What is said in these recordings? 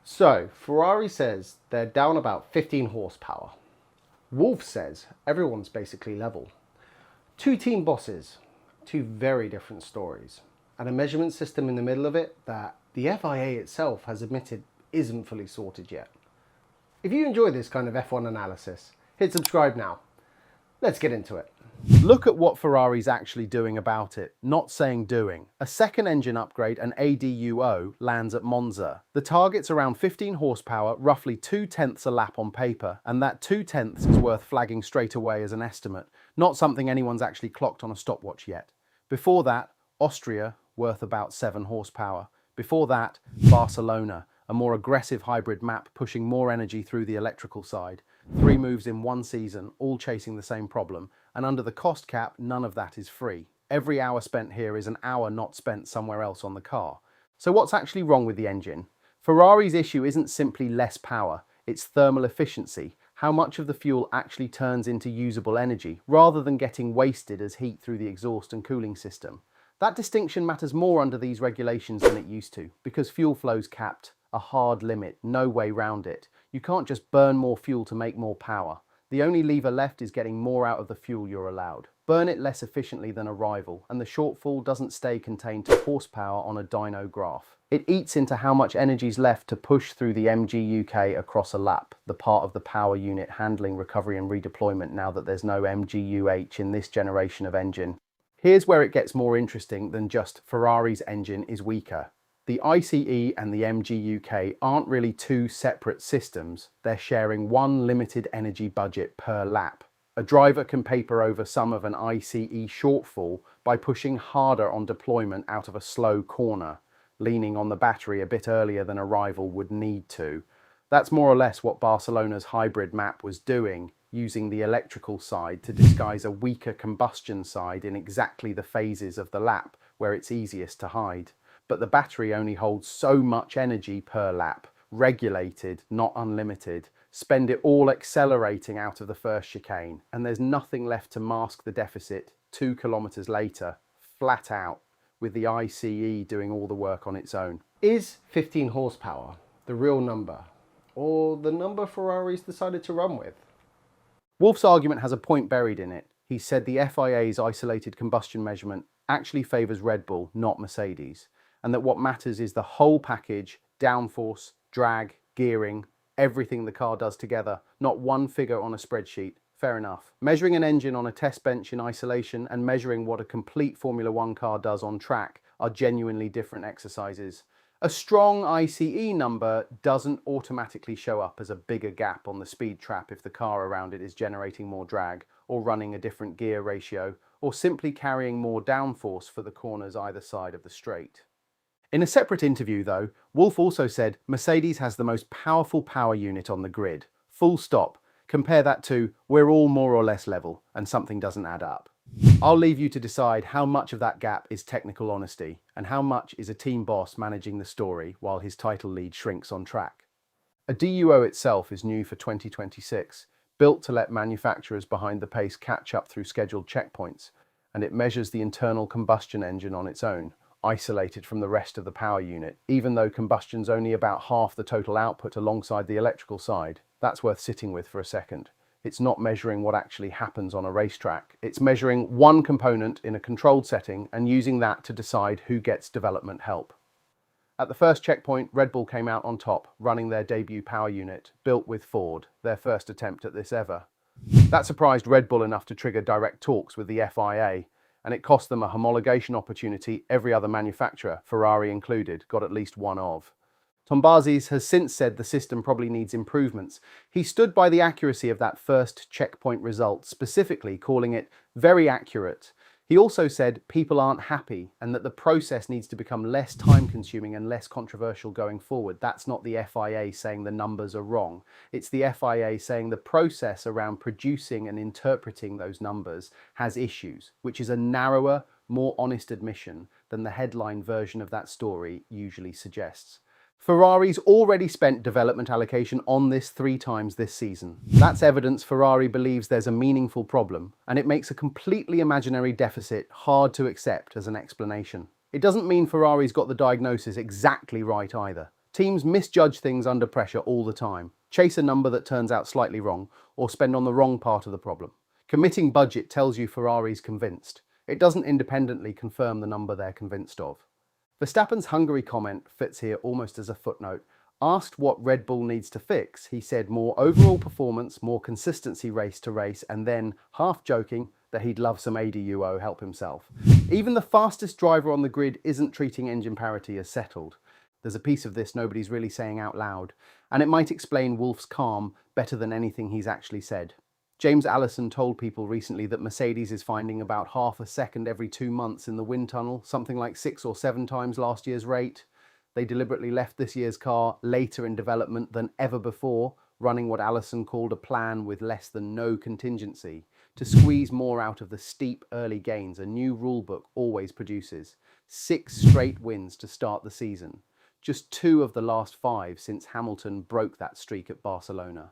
So, Ferrari says they're down about 15 horsepower. Wolff says everyone's basically level. Two team bosses, two very different stories, and a measurement system in the middle of it that the FIA itself has admitted isn't fully sorted yet. If you enjoy this kind of F1 analysis, hit subscribe now. Let's get into it. Look at what Ferrari's actually doing about it, not saying doing. A second engine upgrade, an ADUO, lands at Monza. The target's around 15 horsepower, roughly 2/10 a lap on paper, and that 2/10 is worth flagging straight away as an estimate, not something anyone's actually clocked on a stopwatch yet. Before that, Austria, worth about 7 horsepower. Before that, Barcelona, a more aggressive hybrid map pushing more energy through the electrical side. 3 moves in one season, all chasing the same problem, and under the cost cap, none of that is free. Every hour spent here is an hour not spent somewhere else on the car. So what's actually wrong with the engine? Ferrari's issue isn't simply less power, it's thermal efficiency, how much of the fuel actually turns into usable energy, rather than getting wasted as heat through the exhaust and cooling system. That distinction matters more under these regulations than it used to, because fuel flow's capped, a hard limit, no way round it. You can't just burn more fuel to make more power. The only lever left is getting more out of the fuel you're allowed. Burn it less efficiently than a rival, and the shortfall doesn't stay contained to horsepower on a dyno graph. It eats into how much energy's left to push through the MGUK across a lap, the part of the power unit handling recovery and redeployment now that there's no MGUH in this generation of engine. Here's where it gets more interesting than just Ferrari's engine is weaker. The ICE and the MGUK aren't really two separate systems, they're sharing one limited energy budget per lap. A driver can paper over some of an ICE shortfall by pushing harder on deployment out of a slow corner, leaning on the battery a bit earlier than a rival would need to. That's more or less what Barcelona's hybrid map was doing, using the electrical side to disguise a weaker combustion side in exactly the phases of the lap where it's easiest to hide. But the battery only holds so much energy per lap, regulated, not unlimited. Spend it all accelerating out of the first chicane, and there's nothing left to mask the deficit 2 kilometers later, flat out, with the ICE doing all the work on its own. Is 15 horsepower the real number, or the number Ferrari's decided to run with? Wolff's argument has a point buried in it. He said the FIA's isolated combustion measurement actually favours Red Bull, not Mercedes, and that what matters is the whole package, downforce, drag, gearing, everything the car does together, not one figure on a spreadsheet. Fair enough. Measuring an engine on a test bench in isolation and measuring what a complete Formula One car does on track are genuinely different exercises. A strong ICE number doesn't automatically show up as a bigger gap on the speed trap if the car around it is generating more drag, or running a different gear ratio, or simply carrying more downforce for the corners either side of the straight. In a separate interview though, Wolff also said Mercedes has the most powerful power unit on the grid. Full stop. Compare that to, we're all more or less level, and something doesn't add up. I'll leave you to decide how much of that gap is technical honesty, and how much is a team boss managing the story while his title lead shrinks on track. A DUO itself is new for 2026, built to let manufacturers behind the pace catch up through scheduled checkpoints, and it measures the internal combustion engine on its own, isolated from the rest of the power unit, even though combustion's only about half the total output alongside the electrical side. That's worth sitting with for a second. It's not measuring what actually happens on a racetrack. It's measuring one component in a controlled setting and using that to decide who gets development help. At the first checkpoint, Red Bull came out on top, running their debut power unit, built with Ford, their first attempt at this ever. That surprised Red Bull enough to trigger direct talks with the FIA, and it cost them a homologation opportunity every other manufacturer, Ferrari included, got at least one of. Tombazis has since said the system probably needs improvements. He stood by the accuracy of that first checkpoint result, specifically calling it very accurate. He also said people aren't happy and that the process needs to become less time-consuming and less controversial going forward. That's not the FIA saying the numbers are wrong. It's the FIA saying the process around producing and interpreting those numbers has issues, which is a narrower, more honest admission than the headline version of that story usually suggests. Ferrari's already spent development allocation on this 3 times this season. That's evidence Ferrari believes there's a meaningful problem, and it makes a completely imaginary deficit hard to accept as an explanation. It doesn't mean Ferrari's got the diagnosis exactly right either. Teams misjudge things under pressure all the time, chase a number that turns out slightly wrong, or spend on the wrong part of the problem. Committing budget tells you Ferrari's convinced. It doesn't independently confirm the number they're convinced of. Verstappen's Hungary comment fits here almost as a footnote. Asked what Red Bull needs to fix, he said more overall performance, more consistency race to race, and then, half joking, that he'd love some ADUO help himself. Even the fastest driver on the grid isn't treating engine parity as settled. There's a piece of this nobody's really saying out loud, and it might explain Wolff's calm better than anything he's actually said. James Allison told people recently that Mercedes is finding about half a second every 2 months in the wind tunnel, something like 6 or 7 times last year's rate. They deliberately left this year's car later in development than ever before, running what Allison called a plan with less than no contingency, to squeeze more out of the steep early gains a new rulebook always produces. 6 straight wins to start the season. Just 2 of the last 5 since Hamilton broke that streak at Barcelona.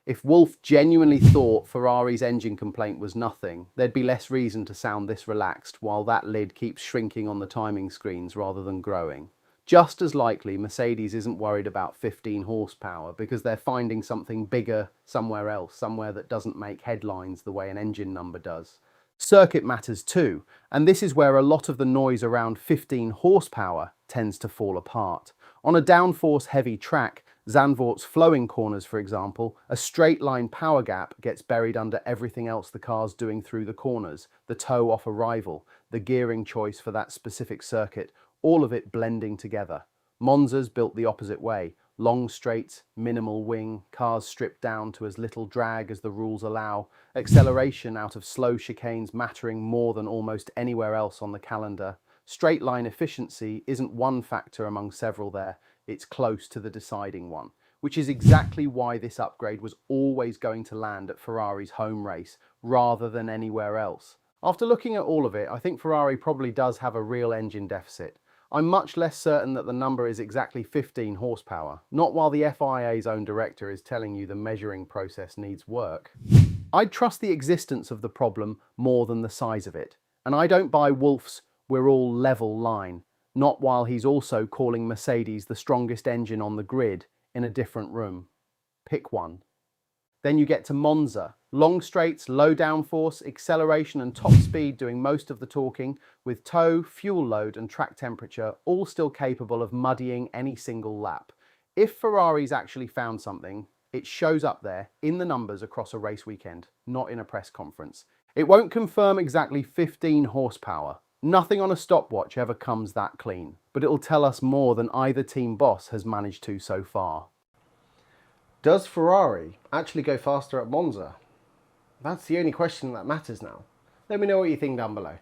If Wolff genuinely thought Ferrari's engine complaint was nothing, there'd be less reason to sound this relaxed while that lid keeps shrinking on the timing screens rather than growing. Just as likely, Mercedes isn't worried about 15 horsepower because they're finding something bigger somewhere else, somewhere that doesn't make headlines the way an engine number does. Circuit matters too, and this is where a lot of the noise around 15 horsepower tends to fall apart. On a downforce heavy track, Zandvoort's flowing corners for example, a straight line power gap gets buried under everything else the car's doing through the corners, the toe off arrival, the gearing choice for that specific circuit, all of it blending together. Monza's built the opposite way. Long straights, minimal wing, cars stripped down to as little drag as the rules allow, acceleration out of slow chicanes mattering more than almost anywhere else on the calendar. Straight line efficiency isn't one factor among several there, it's close to the deciding one, which is exactly why this upgrade was always going to land at Ferrari's home race rather than anywhere else. After looking at all of it, I think Ferrari probably does have a real engine deficit. I'm much less certain that the number is exactly 15 horsepower, not while the FIA's own director is telling you the measuring process needs work. I'd trust the existence of the problem more than the size of it, and I don't buy Wolff's "we're all level" line, not while he's also calling Mercedes the strongest engine on the grid in a different room. Pick one. Then you get to Monza. Long straights, low downforce, acceleration and top speed doing most of the talking, with toe, fuel load and track temperature all still capable of muddying any single lap. If Ferrari's actually found something, it shows up there in the numbers across a race weekend, not in a press conference. It won't confirm exactly 15 horsepower. Nothing on a stopwatch ever comes that clean, but it'll tell us more than either team boss has managed to so far. Does Ferrari actually go faster at Monza? That's the only question that matters now. Let me know what you think down below.